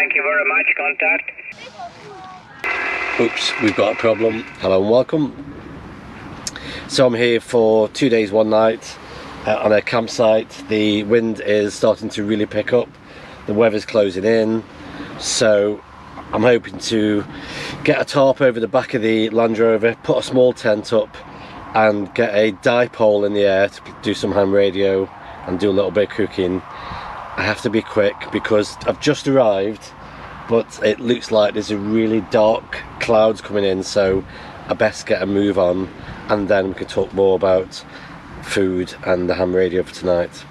Thank you very much. Contact. Oops, we've got a problem. Hello and welcome. So I'm here for 2 days, 1 night on a campsite. The wind is starting to really pick up. The weather's closing in. So I'm hoping to get a tarp over the back of the Land Rover, put a small tent up and get a dipole in the air to do some ham radio and do a little bit of cooking. I have to be quick because I've just arrived, but it looks like there's a really dark clouds coming in, so I best get a move on and then we can talk more about food and the ham radio for tonight.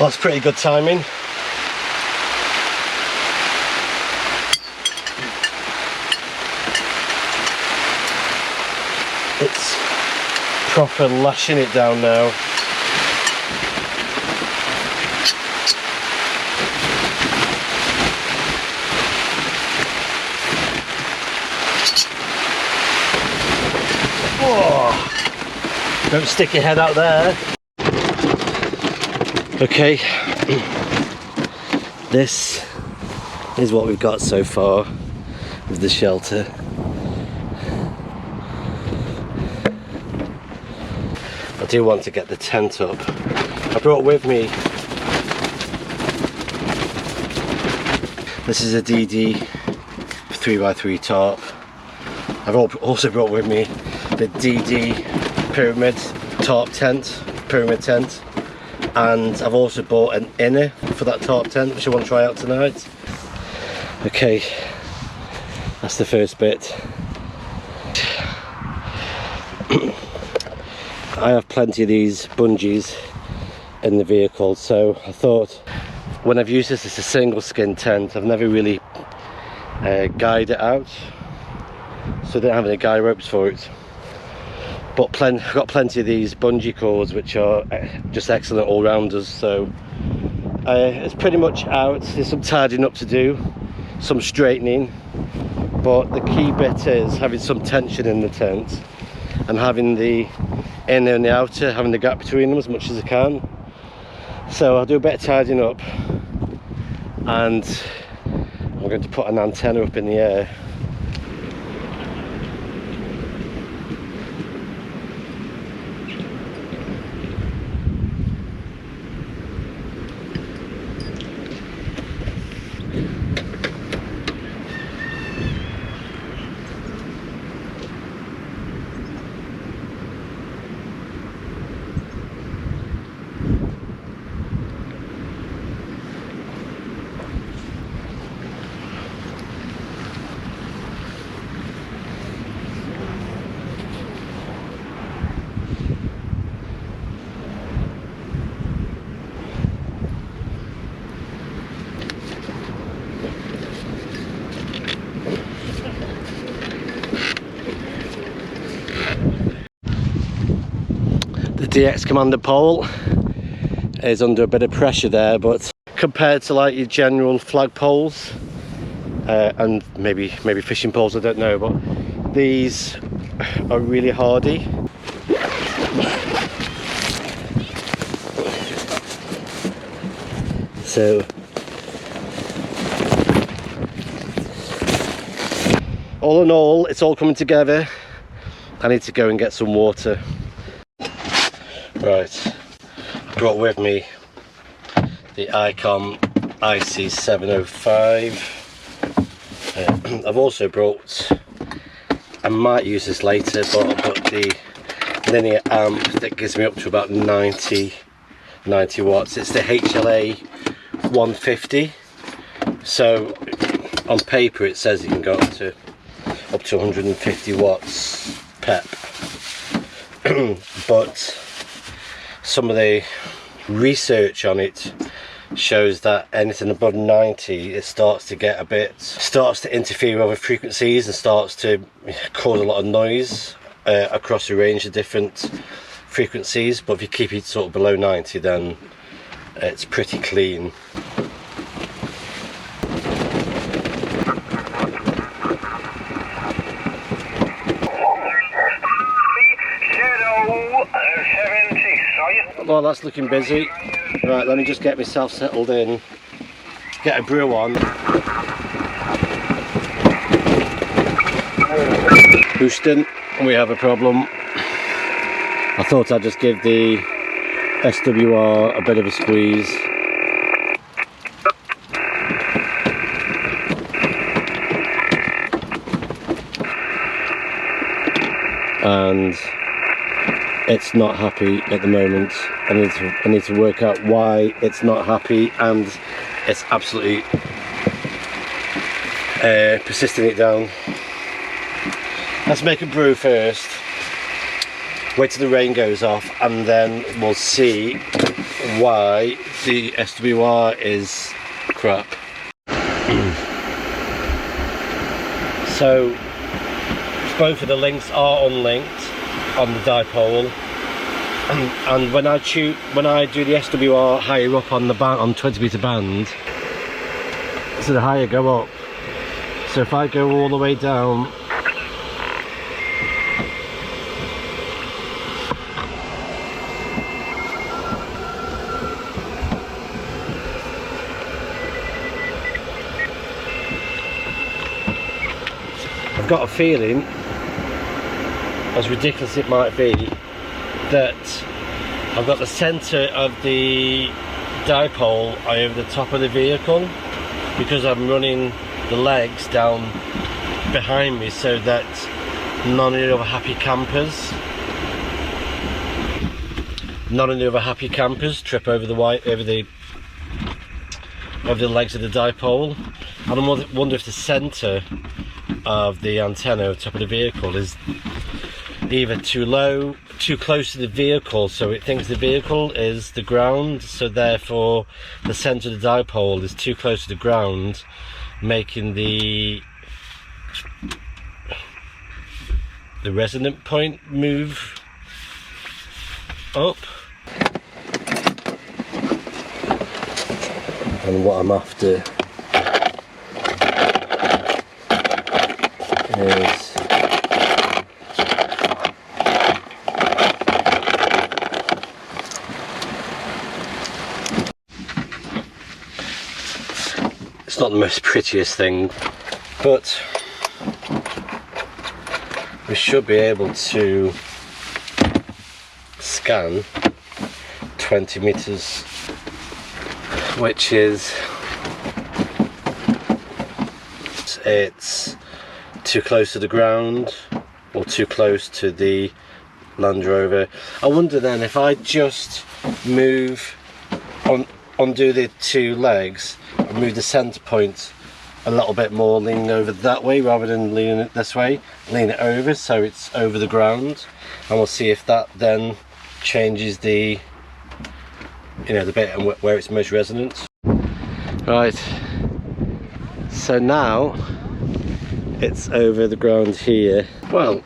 Well, that's pretty good timing. It's proper lashing it down now. Oh, don't stick your head out there. Okay, this is what we've got so far of the shelter. I do want to get the tent up. I brought with me, this is a DD 3x3 tarp. I've also brought with me the DD pyramid tarp tent, pyramid tent. And I've also bought an inner for that tarp tent, which I want to try out tonight. Okay, that's the first bit. I have plenty of these bungees in the vehicle, so I thought when I've used this as a single skin tent, I've never really guyed it out, so I don't have any guy ropes for it. But I've got plenty of these bungee cords which are just excellent all-rounders, so it's pretty much out. There's some tidying up to do, some straightening, but the key bit is having some tension in the tent and having the inner and the outer, having the gap between them as much as I can. So I'll do a bit of tidying up and I'm going to put an antenna up in the air. The DX Commander pole is under a bit of pressure there, but compared to like your general flag poles and maybe fishing poles, I don't know, but these are really hardy. So all in all, it's all coming together. I need to go and get some water. Right, I brought with me the Icon IC705. I've also brought, I might use this later, but I've got the linear amp that gives me up to about 90 watts. It's the HLA 150. So on paper it says you can go up to 150 watts pep. But some of the research on it shows that anything above 90, it starts to interfere with other frequencies and starts to cause a lot of noise across a range of different frequencies. But if you keep it sort of below 90, then it's pretty clean. Well, that's looking busy. Right, let me just get myself settled in, get a brew on. Houston, we have a problem. I thought I'd just give the SWR a bit of a squeeze. And it's not happy at the moment. I need to work out why it's not happy, and it's absolutely persisting it down. Let's make a brew first, wait till the rain goes off, and then we'll see why the SWR is crap. So both of the links are unlinked on the dipole, and when I do the SWR higher up on the band, on 20 meter band, so the higher go up. So if I go all the way down, I've got a feeling, as ridiculous it might be, that I've got the centre of the dipole over the top of the vehicle, because I'm running the legs down behind me so that none of the other happy campers trip over the legs of the dipole. And I wonder if the centre of the antenna on top of the vehicle is either too low, too close to the vehicle, so it thinks the vehicle is the ground, so therefore the centre of the dipole is too close to the ground, making the resonant point move up. And what I'm after is it's not the most prettiest thing, but we should be able to scan 20 meters, which is, it's too close to the ground or too close to the Land Rover. I wonder then if I just undo the two legs and move the centre point a little bit more, leaning over that way rather than leaning it this way, lean it over so it's over the ground, and we'll see if that then changes the, the bit where it's most resonant. Right, so now it's over the ground here. Well,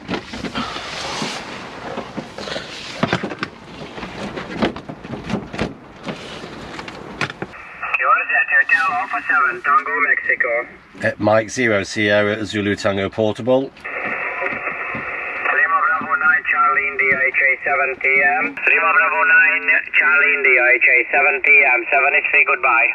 Tango, Mexico. At Mike 0 Sierra Zulu Tango Portable. Lima Bravo 9 Charlie India HA 7 TM. Lima Bravo 9 Charlie India HA 7 TM. 783 goodbye.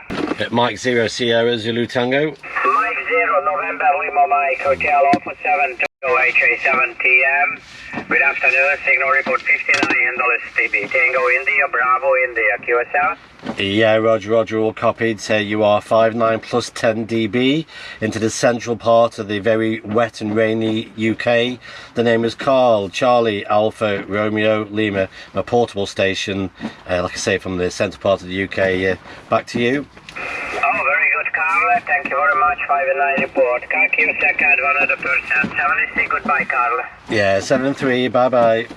At Mike 0 Sierra Zulu Tango. Mike 0 November Lima Mike Hotel Alpha 7 Tango HA 7 TM. Good afternoon, signal report 59 handle STB. Tango India Bravo India QSL. Yeah, Roger, all copied. Say you are 59 plus 10 dB into the central part of the very wet and rainy UK. The name is Carl, Charlie, Alpha, Romeo, Lima, my portable station, like I say, from the central part of the UK. Back to you. Oh, very good, Carl. Thank you very much. 59 report. Car Q second, 100%. 73, goodbye, Carl. Yeah, 7-3, bye-bye.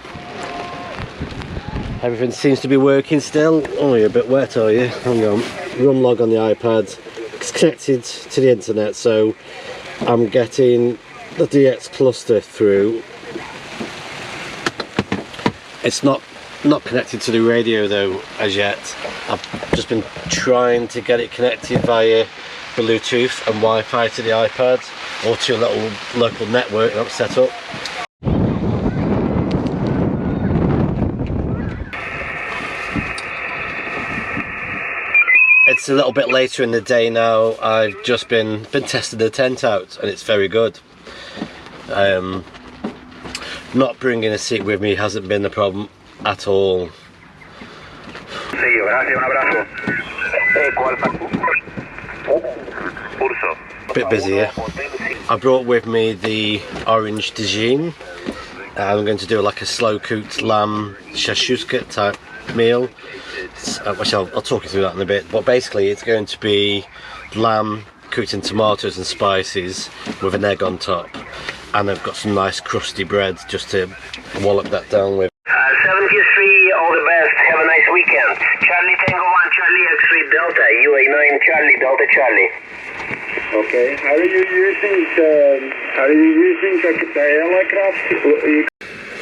Everything seems to be working still. Oh, you're a bit wet, are you? Hang on. Rumlog on the iPad. It's connected to the internet, so I'm getting the DX cluster through. It's not connected to the radio though as yet. I've just been trying to get it connected via Bluetooth and Wi-Fi to the iPad or to a little local network that I've set up. It's a little bit later in the day now. I've just been testing the tent out and it's very good. Not bringing a seat with me hasn't been the problem at all. Bit busy here. I brought with me the orange tagine. I'm going to do like a slow cooked lamb shashuska type meal, which I'll talk you through that in a bit. But basically it's going to be lamb cooked in tomatoes and spices with an egg on top, and I've got some nice crusty bread just to wallop that down with. 73, all the best, have a nice weekend. Charlie Tango 1, Charlie X-Ray Delta, UA 9 Charlie Delta Charlie. Okay, how are you using the helicopter?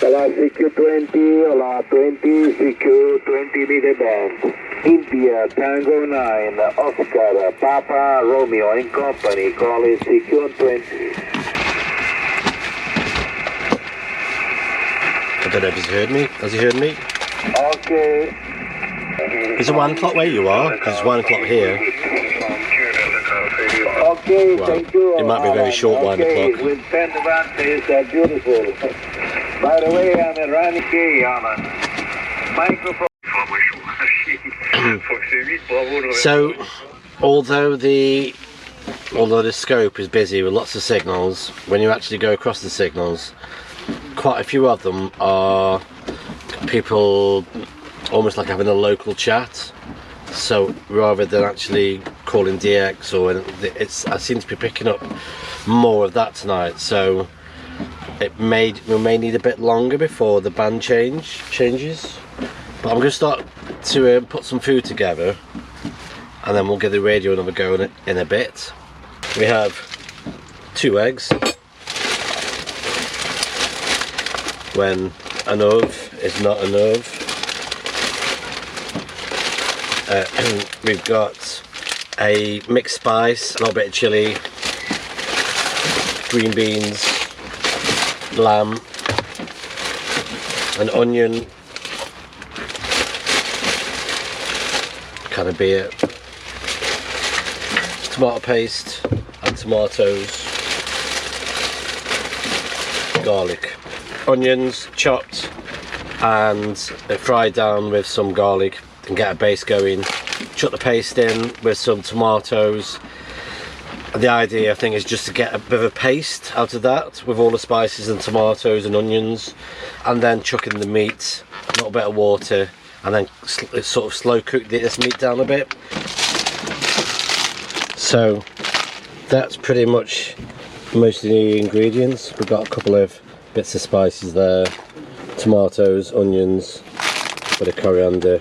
Hola CQ20, hola 20, CQ20 meter band. India Tango 9, Oscar, Papa, Romeo and Company, calling CQ20. I don't know if he's heard me. Has he heard me? Okay. Is it 1 o'clock where you are? Because it's 1 o'clock here. Okay, Well, thank you. it might be a very short 1 o'clock. With 10 advantage, beautiful. By the way, I'm a Rani K on a microphone. So, although the scope is busy with lots of signals, when you actually go across the signals, quite a few of them are people almost like having a local chat. So rather than actually calling DX, or I seem to be picking up more of that tonight. So we may need a bit longer before the band changes. But I'm going to start to put some food together, and then we'll give the radio another go in a bit. We have 2 eggs. When an ove is not an ove. We've got a mixed spice, a little bit of chilli, green beans, lamb, an onion, can of beer, tomato paste and tomatoes, garlic. Onions chopped and fried down with some garlic and get a base going. Chuck the paste in with some tomatoes. The idea, I think, is just to get a bit of a paste out of that with all the spices and tomatoes and onions, and then chuck in the meat, a little bit of water, and then sort of slow cook this meat down a bit. So that's pretty much most of the ingredients. We've got a couple of bits of spices there, tomatoes, onions, bit of coriander,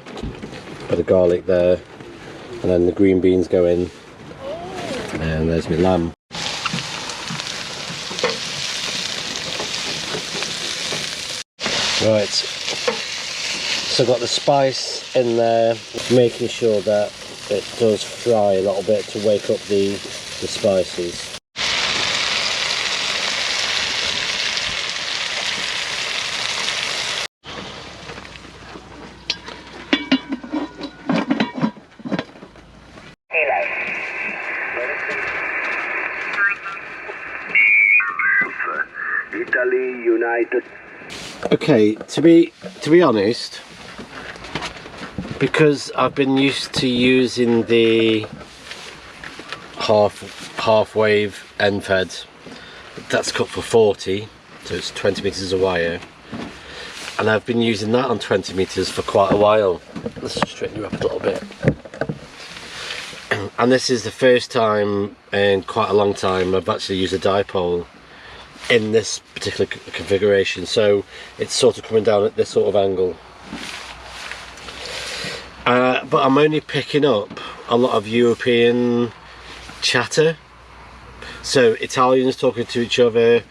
bit of garlic there, and then the green beans go in, and there's my lamb. Right, so I've got the spice in there, making sure that it does fry a little bit to wake up the spices. Italy, United. Okay, to be honest, because I've been used to using the half wave end fed, that's cut for 40, so it's 20 meters of wire, and I've been using that on 20 meters for quite a while. Let's just straighten you up a little bit. And this is the first time in quite a long time I've actually used a dipole in this particular configuration, so it's sort of coming down at this sort of angle. But but I'm only picking up a lot of European chatter. So Italians talking to each other,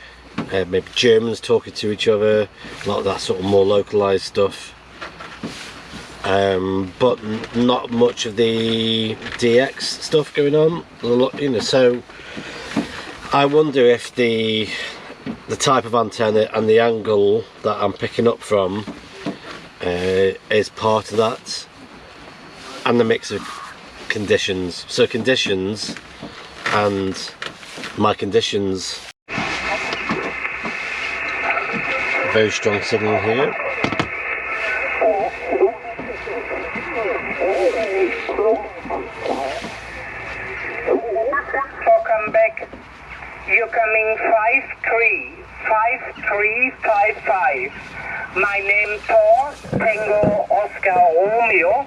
maybe Germans talking to each other, a lot of that sort of more localized stuff. But not much of the DX stuff going on, you know. So I wonder if the type of antenna and the angle that I'm picking up from is part of that, and the mix of conditions. So conditions and my conditions. Very strong signal here. Come back. You're coming 5355. My name Paul, Tango Oscar Romeo,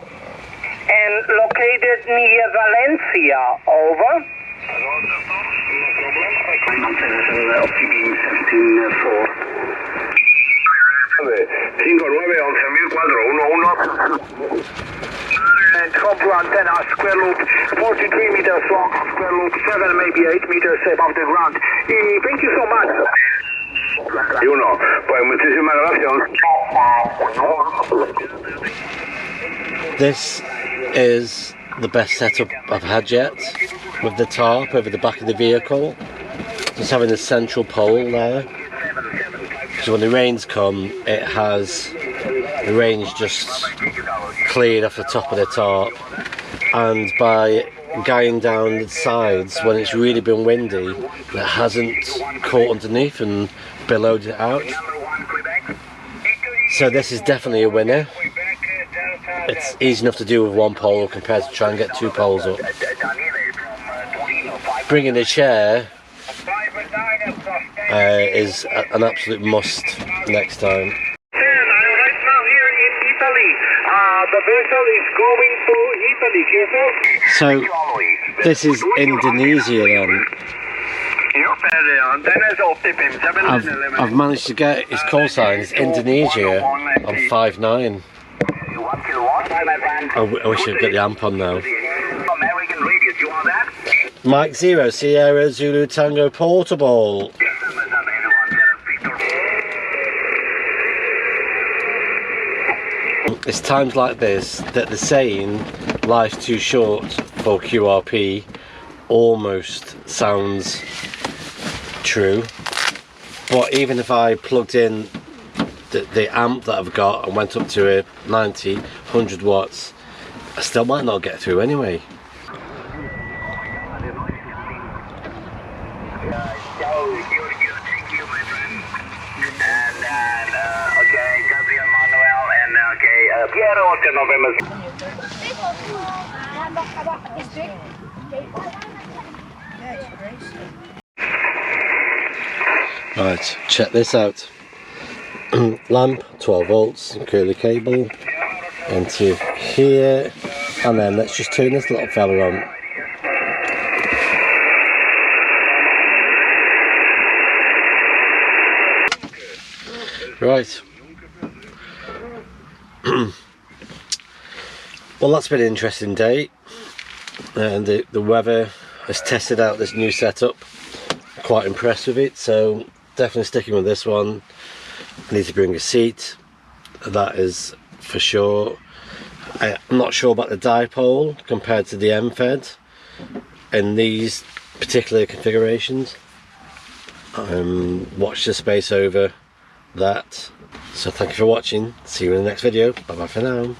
and located near Valencia. Over. Come to antenna, square loop, 43 meters long, square loop, 7, maybe 8 meters above the ground. Thank you so much. You know, pues muchísimas gracias. This is the best setup I've had yet, with the tarp over the back of the vehicle, just having the central pole there. So when the rains come, it has the range just cleared off the top of the tarp, and by going down the sides when it's really been windy, it hasn't caught underneath and billowed it out. So this is definitely a winner. It's easy enough to do with one pole compared to try and get two poles up. Bringing a chair is an absolute must next time. The vessel is going to Italy, careful. So this is Indonesia then. I've managed to get his call sign. It's Indonesia on 5.9. I wish I'd got the amp on now. Mike 0, Sierra Zulu Tango Portable. It's times like this that the saying "life's too short for QRP" almost sounds true. But even if I plugged in the amp that I've got and went up to a 90, 100 watts, I still might not get through anyway. Right, check this out. Lamp, 12 volts, curly cable into here, and then let's just turn this little fella on. Right. Well, that's been an interesting day, and the weather has tested out this new setup. Quite impressed with it, so definitely sticking with this one. I need to bring a seat, that is for sure. I'm not sure about the dipole compared to the M-Fed in these particular configurations. Watch the space over that. So thank you for watching, see you in the next video, bye bye for now.